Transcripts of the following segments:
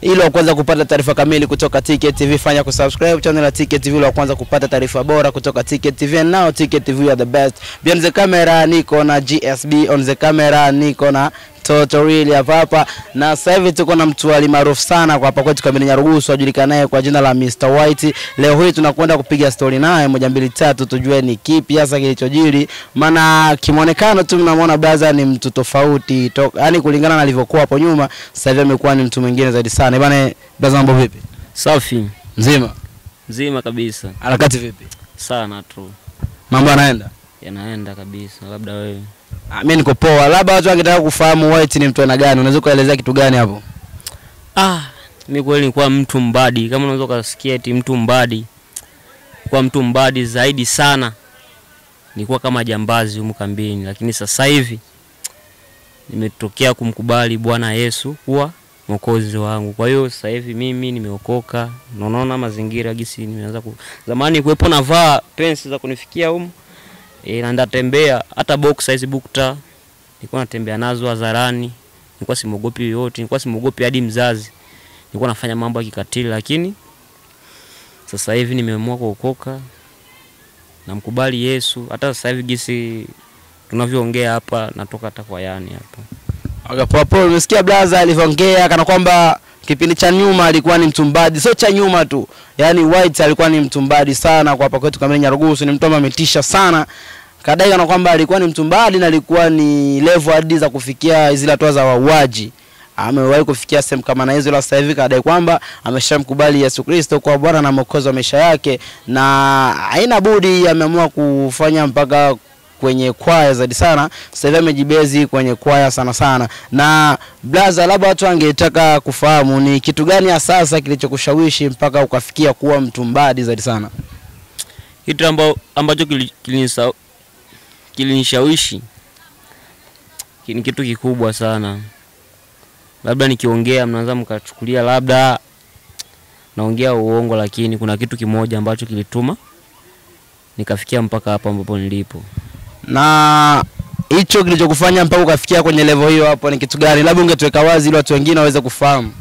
ili kwanza kupata taarifa kamili kutoka Ticket TV, fanya kusubscribe channel ya Ticket TV ili kwanza kupata taarifa bora kutoka Ticket TV. And now Ticket TV are the best. Behind the camera niko na GSB, on the camera niko na Totorili hapa. Na sasa hivi tuko na mtu maarufu sana kwa hapa kwetu Kamili Nyarugusu, ajulikanaye kwa jina la Mr. White. Leo hii tunakwenda kupiga story naye 1 2 3 tujue ni kipi hasa kilichojiri. Maana kimonekano tu mnamuona brother ni mtu tofauti, yani kulingana na alivyokuwa hapo nyuma, sasa hivi amekuwa ni mtu mwingine zaidi sana. Bwana brother, mambo vipi? Safi. Mzima Kabisa. Harakati vipi? Sana tu. Mambo yanaenda? Yanaenda kabisa. Labda wewe. Mimi niko poa. Labda watu wangetaka kufahamu White ni mtu aina gani? Unaweza kuelezea kitu gani hapo? Mimi kweli nilikuwa mtu mbadi. Kama unaweza kusikia eti mtu mbadi. Kwa mtu mbadi zaidi sana. Nilikuwa kama jambazi huko kambini, lakini sasa hivi nimetokea kumkubali Bwana Yesu kuwa Mwokozi wangu. Kwa hiyo sasa hivi mimi nimeokoka. Unaona mazingira gisi nimeanza zamani kuepo navaa pensi za kunifikia huko. Na ndatembea hata box size bukta. Nilikuwa natembea nazo hadharani. Nilikuwa simogopi yote, nilikuwa simogopi hadi mzazi. Nilikuwa nafanya mambo ya kikatili, lakini sasa hivi nimeamua kuokoka. Namkubali Yesu. Hata sasa hivi gisi tunavyoongea hapa natoka hata kwa yani hapa. Poa, umesikia brother alivyoongea kana kwamba kipindi cha nyuma alikuwa ni mtumbadi, sio cha nyuma tu. Yaani White alikuwa ni mtumbadi sana kwa hapa kwetu Kamili Nyarugusu, ni mtu ambaye ametisha sana. Kadai kana kwamba alikuwa ni mtumbadi na alikuwa ni level hadi za kufikia zile hatua za wauaji. Amewahi kufikia sehemu kama na hizo, la sasa hivi kadai kwamba ameshamkubali Yesu Kristo kwa Bwana na Mwokozi wa maisha yake, na haina budi ameamua kufanya mpaka kwenye kwaya zaidi sana. Sasa hivi amejibezi kwenye kwaya sana. Na brother, labda watu wangetaka kufahamu ni kitu gani sasa kilichokushawishi mpaka ukafikia kuwa mtumbadi zaidi sana? Kitu ambacho kilinishawishi ni kitu kikubwa sana. Labda nikiongea mnaanza mkachukulia labda naongea uongo, lakini kuna kitu kimoja ambacho kilituma nikafikia mpaka hapa ambapo nilipo. Na hicho kilichokufanya mpaka ukafikia kwenye level hiyo hapo ni kitu gani? Labda ungetuweka wazi ili watu wengine waweze kufahamu.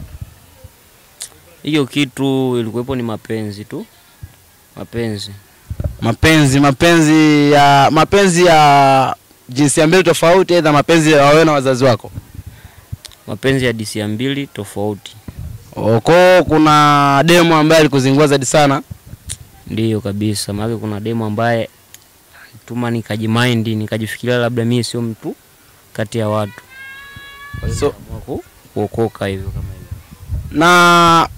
Hiyo kitu ilikuwepo ni mapenzi tu. Mapenzi ya jinsia mbili tofauti, aidha mapenzi ya wewe na wazazi wako? Mapenzi ya jinsia mbili tofauti. Kuna demo ambaye alikuzingua zaidi sana? Ndiyo kabisa. Maana kuna demo ambaye tuma nikajimind, nikajifikiria labda mimi sio mtu kati ya watu. So kuokoka hivyo kama hivyo. Na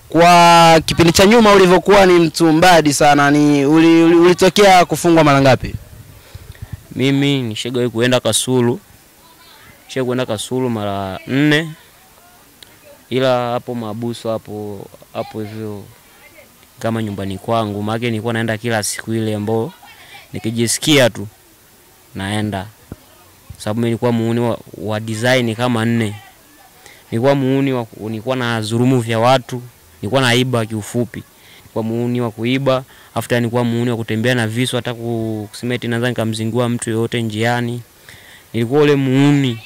kwa kipindi cha nyuma ulivyokuwa ni mtu mbadi sana, ni ulitokea kufungwa mara ngapi? Mimi nishawahi kuenda Kasulu. Mara 4. Ila hapo mabuso hapo hivyo kama nyumbani kwangu. Maana nilikuwa naenda kila siku ile ambao nikijisikia tu naenda. Sababu mimi nilikuwa muuni wa design kama 4. Nilikuwa na dhurumu vya watu, nilikuwa naiba kiufupi. Nilikuwa muuni wa kuiba, after nilikuwa muuni wa kutembea na visu, hata kusimeti naweza nikamzingua mtu yote njiani. Nilikuwa ule muuni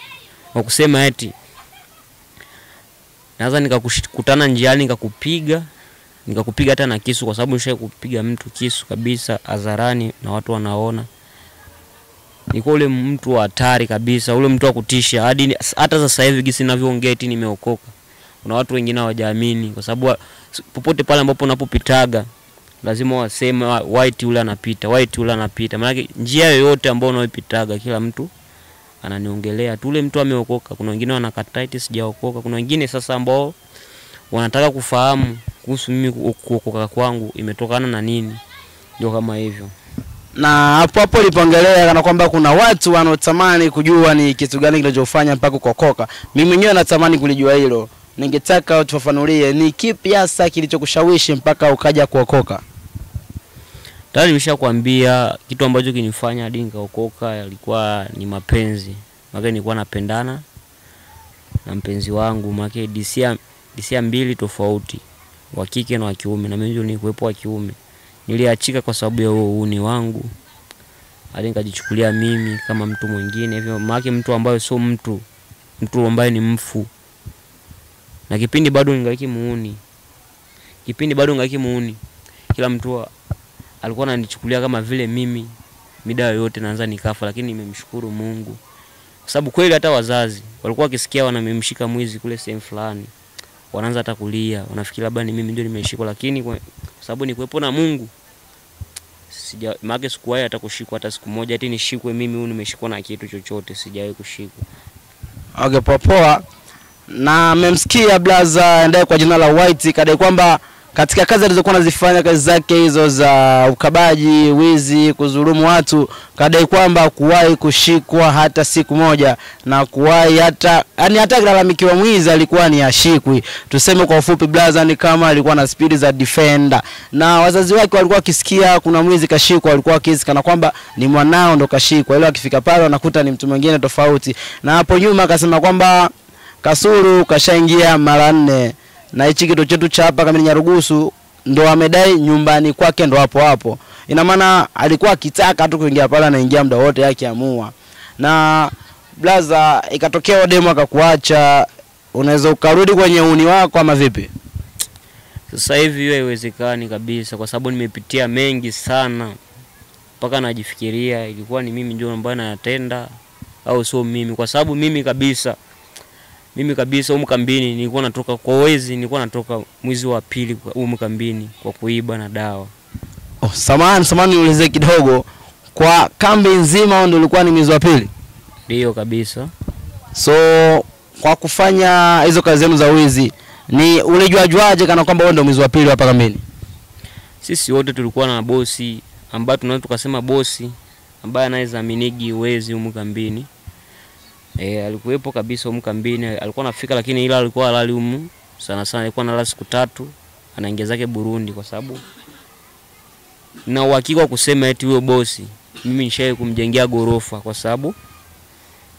wa kusema eti naweza nikakutana njiani nikakupiga hata na kisu, kwa sababu nishaye kupiga mtu kisu kabisa hadharani na watu wanaona. Nilikuwa ule mtu wa hatari kabisa, ule mtu wa kutisha. Hata sasa hivi gisi ninavyoongea eti nimeokoka, kuna watu wengine hawajaamini, kwa sababu popote pale ambapo unapopitaga lazima waseme White yule anapita. Maana njia yoyote ambayo unaipitaga kila mtu ananiongelea tu ule mtu ameokoka. Kuna wengine wanakataa eti sijaokoka. Kuna wengine sasa ambao wanataka kufahamu kuhusu mimi kuokoka kwangu imetokana na nini. Ndio kama hivyo. Na hapo ulipoongelea kana kwamba kuna watu wanaotamani kujua ni kitu gani kilichofanya mpaka kuokoka. Mimi mwenyewe natamani kulijua hilo. Ningetaka utufafanulie ni kipi hasa kilichokushawishi mpaka ukaja kuokoka? Tayari nimeshakwambia kitu ambacho kinifanya hadi nikaokoka ilikuwa ni mapenzi. Maana nilikuwa napendana na mpenzi wangu, maana disia mbili tofauti, wa kike na wa kiume, na mimi nilikuwepo wa kiume. Niliachika kwa sababu ya uuni wangu. Hadi nikajichukulia mimi kama mtu mwingine hivyo, maana mtu ambaye sio mtu ambaye ni mfu. Na kipindi bado ningali muuni. Kipindi bado ningali muuni. Kila mtu alikuwa ananichukulia kama vile mimi mida yote naanza nikafa, lakini nimemshukuru Mungu. Kwa sababu kweli hata wazazi walikuwa wakisikia wanamemshika mwizi kule sehemu fulani, wanaanza hata kulia, wanafikiri labda ni mimi ndio nimeshikwa, lakini kwa sababu ni kuwepo na Mungu maana sikuwahi hata kushikwa hata siku moja ati nishikwe mimi huyu nimeshikwa na kitu chochote, sijawahi kushikwa. Okay, poa. Na mmemsikia blaza ndiye kwa jina la White kadai kwamba katika kazi alizokuwa anazifanya, kazi zake hizo za ukabaji, wizi, kudhulumu watu, kadai kwamba kuwahi kushikwa hata siku moja, na kuwahi hata kulalamikiwa mwizi alikuwa ni ashikwi. Tuseme kwa ufupi blaza ni kama alikuwa na speed za defender, na wazazi wake walikuwa wakisikia kuna mwizi kashikwa walikuwa wakihisi kana kwamba ni mwanao ndo kashikwa, ile akifika pale wanakuta ni mtu mwingine tofauti. Na hapo nyuma akasema kwamba Kasulu kashaingia mara 4, na hichi kitu chetu cha hapa kama Nyarugusu ndo amedai nyumbani kwake ndo hapo. Ina maana alikuwa akitaka tu kuingia pale, anaingia muda wote yake amua. Na blaza ikatokea demo akakuacha, unaweza ukarudi kwenye uni wako ama vipi? Sasa hivi hiyo haiwezekani kabisa, kwa sababu nimepitia mengi sana mpaka najifikiria ilikuwa ni mimi ndio ambaye natenda au sio mimi, kwa sababu mimi kabisa huko kambini nilikuwa natoka kwa wezi, nilikuwa natoka mwezi wa pili huko kambini kwa kuiba na dawa. Samahani niulize kidogo, kwa kambi nzima ndio ulikuwa ni mwezi wa pili? Ndio kabisa. So kwa kufanya hizo kazi zenu za wizi, ni ulijuaje kana kwamba wewe ndio mwezi wa pili hapa kambini? Sisi wote tulikuwa na bosi ambaye tunaweza tukasema bosi ambaye anayezaminigi wezi huko kambini. Alikuwepo kabisa huko kambini, alikuwa anafika, lakini ila alikuwa halali huko sana, alikuwa analala siku 3 anaingia zake Burundi, kwa sababu na uhakika kusema eti huyo bosi mimi nishaye kumjengea gorofa, kwa sababu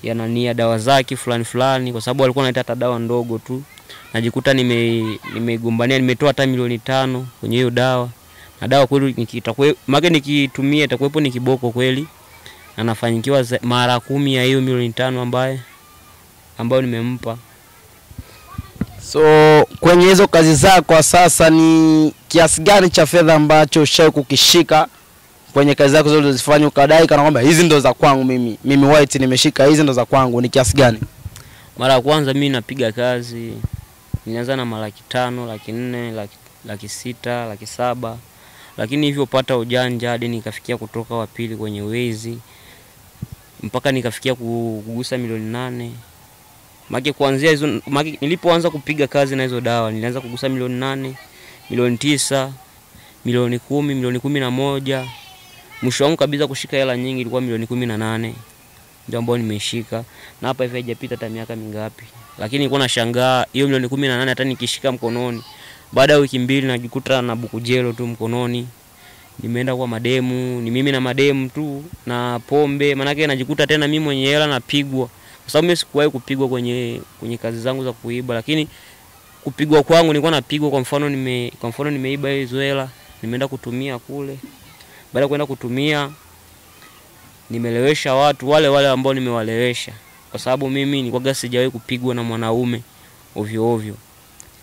yanania dawa zake fulani, kwa sababu alikuwa anaita hata dawa ndogo tu. Najikuta nimegombania nimetoa hata milioni 5 kwenye hiyo dawa, na dawa kweli nikitumia itakuwepo ni kiboko kweli, na nafanyikiwa mara 10 ya hiyo milioni 5 ambayo nimempa. So kwenye hizo kazi zako kwa sasa ni kiasi gani cha fedha ambacho ushawahi kukishika kwenye kazi zako zote zifanye ukadai kana kwamba hizi ndo za kwangu mimi White nimeshika hizi ndo za kwangu, ni kiasi gani? Mara ya kwanza mimi napiga kazi nilianza na mara 500, 400, 600, 700, lakini hivyo pata ujanja hadi nikafikia kutoka wa pili kwenye wezi mpaka nikafikia kugusa milioni 8. Maki kuanzia hizo nilipoanza kupiga kazi na hizo dawa nilianza kugusa milioni 8, milioni 9, milioni 10, milioni 11. Mwisho wangu kabisa kushika hela nyingi ilikuwa milioni 18. Ndio ambayo nimeshika. Na hapa hivi haijapita hata miaka mingapi. Lakini nilikuwa nashangaa hiyo milioni 18 hata nikishika mkononi, baada ya wiki 2 najikuta na buku jelo tu mkononi. Nimeenda kwa mademu, ni mimi na mademu tu na pombe, maana yake najikuta tena mimi mwenye hela napigwa. Kwa sababu mimi sikuwahi kupigwa kwenye kazi zangu za kuiba, lakini kupigwa kwangu nilikuwa napigwa kwa mfano nimeiba hizo hela, nimeenda kutumia kule. Baada kwenda kutumia nimelewesha watu wale ambao nimewalewesha, kwa sababu mimi nilikuwa sijawahi kupigwa na mwanaume ovyo.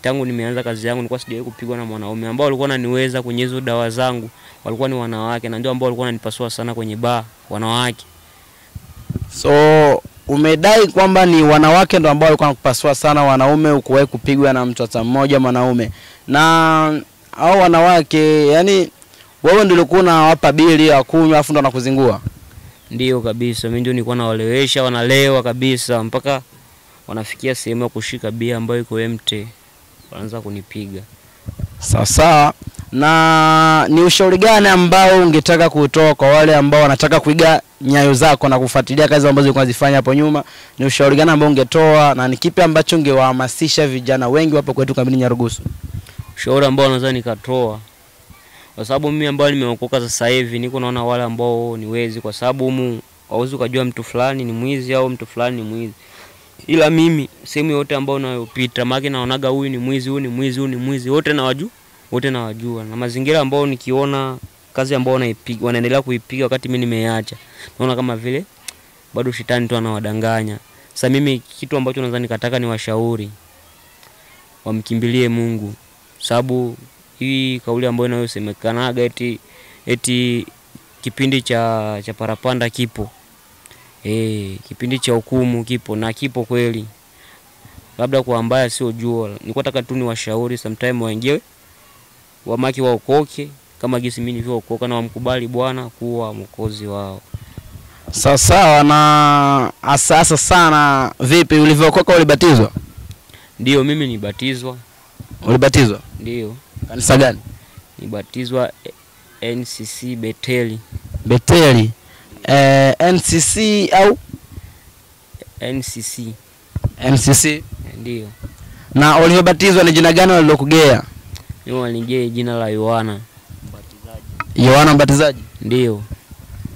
Tangu nimeanza kazi yangu nilikuwa sijawahi kupigwa na mwanaume. Ambao walikuwa wananiweza kwenye hizo dawa zangu walikuwa ni wanawake, na ndio ambao walikuwa wananipasua sana kwenye bar, wanawake. So umedai kwamba ni wanawake ndio ambao walikuwa wanakupasua sana, wanaume ukuwahi kupigwa na mtu hata mmoja mwanaume? Na hao wanawake yani wewe ndio ulikuwa unawapa bili ya kunywa afu ndo wanakuzingua? Ndio kabisa, mimi ndio nilikuwa nawalewesha, wanalewa kabisa mpaka wanafikia sehemu ya kushika bia ambayo iko empty, wanaanza kunipiga. Sawa. Na ni ushauri gani ambao ungetaka kutoa kwa wale ambao wanataka kuiga nyayo zako na kufuatilia kazi ambazo ulikuwa unazifanya hapo nyuma? Ni ushauri gani ambao ungetoa, na ni kipi ambacho ungewahamasisha vijana wengi hapo kwetu kambini Nyarugusu? Ushauri ambao naweza nikatoa, kwa sababu mimi ambao nimeokoka sasa hivi niko naona wale ambao ni wezi, kwa sababu hauwezi kujua mtu fulani ni mwizi au mtu fulani ni mwizi. Ila mimi sehemu yote ambao nayopita maana naonaga huyu ni mwizi, huyu ni mwizi, huyu ni mwizi, wote nawajua. Na mazingira ambao nikiona kazi ambao wanaipiga wanaendelea kuipiga wakati mimi nimeacha, naona kama vile bado shetani tu anawadanganya. Sasa mimi kitu ambacho naweza nikataka ni washauri wamkimbilie Mungu. Sababu hii kauli ambayo inayosemekanaga eti kipindi cha parapanda kipo. Kipindi cha hukumu kipo, na kipo kweli. Labda kwa ambaye sio jua, nilikuwa nataka tu niwashauri sometime waingie wamaki waokoke kama gisi mimi nilivyookoka, na wamkubali Bwana kuwa mwokozi wao. Sawa. Na asasa sana, vipi ulivyookoka, ulibatizwa? Ndio, mimi nibatizwa. Ulibatizwa? Ndio. Kanisa gani? Nibatizwa NCC Beteli. Beteli. NCC au NCC? NCC. Ndio. Na ulivyobatizwa ni jina gani walilokugea? Mimi walinigea jina la Yohana Mbatizaji. Yohana Mbatizaji? Ndio.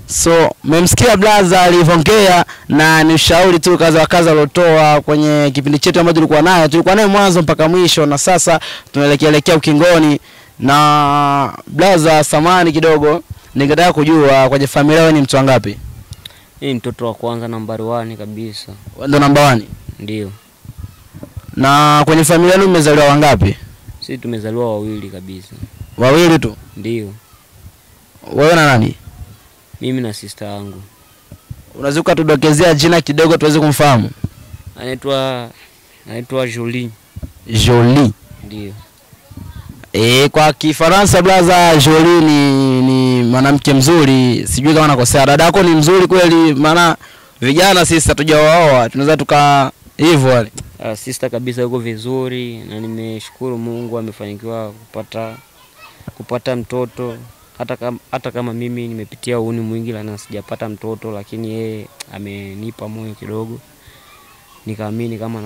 So mmemsikia blaza alivyoongea, na ni ushauri tu kaza alotoa kwenye kipindi chetu ambacho tulikuwa naye mwanzo mpaka mwisho, na sasa tunaelekea ukingoni. Na blaza, samani kidogo, ningetaka kujua kwenye familia wewe ni mtu wangapi? Mimi mtoto wa kwanza, nambari 1 kabisa. Wewe ndo namba 1? Ndio. Na kwenye familia yenu mmezaliwa wangapi? Sisi tumezaliwa 2 kabisa. 2 tu? Ndio. Wewe na nani? Mimi na sister yangu. Unazuka tudokezea jina kidogo tuweze kumfahamu? Anaitwa Jolie. Jolie. Ndio. Kwa Kifaransa blaza, Jolie ni mwanamke mzuri. Sijui kama nakosea. Dada yako ni mzuri kweli? Maana vijana sisi hatujaoa, tunaweza tuka hivyo wale. Sister kabisa yuko vizuri, na nimeshukuru Mungu amefanikiwa kupata mtoto. Hata kama mimi nimepitia uni mwingi na sijapata mtoto, lakini yeye amenipa moyo kidogo. Nikaamini kama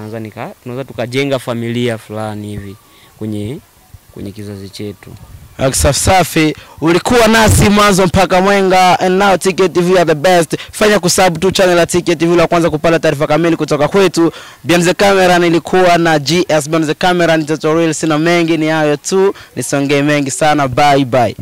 tunaweza tukajenga familia fulani hivi kwenye kizazi chetu. Safi. Ulikuwa nasi mwanzo mpaka mwenga, and now Ticket TV are the best. Fanya kusubscribe tu channel ya Ticket TV la kwanza kupata taarifa kamili kutoka kwetu. Behind the camera nilikuwa na GS. Behind the camera ni tutorial, sina mengi, ni hayo tu. Nisongee mengi sana. Bye bye.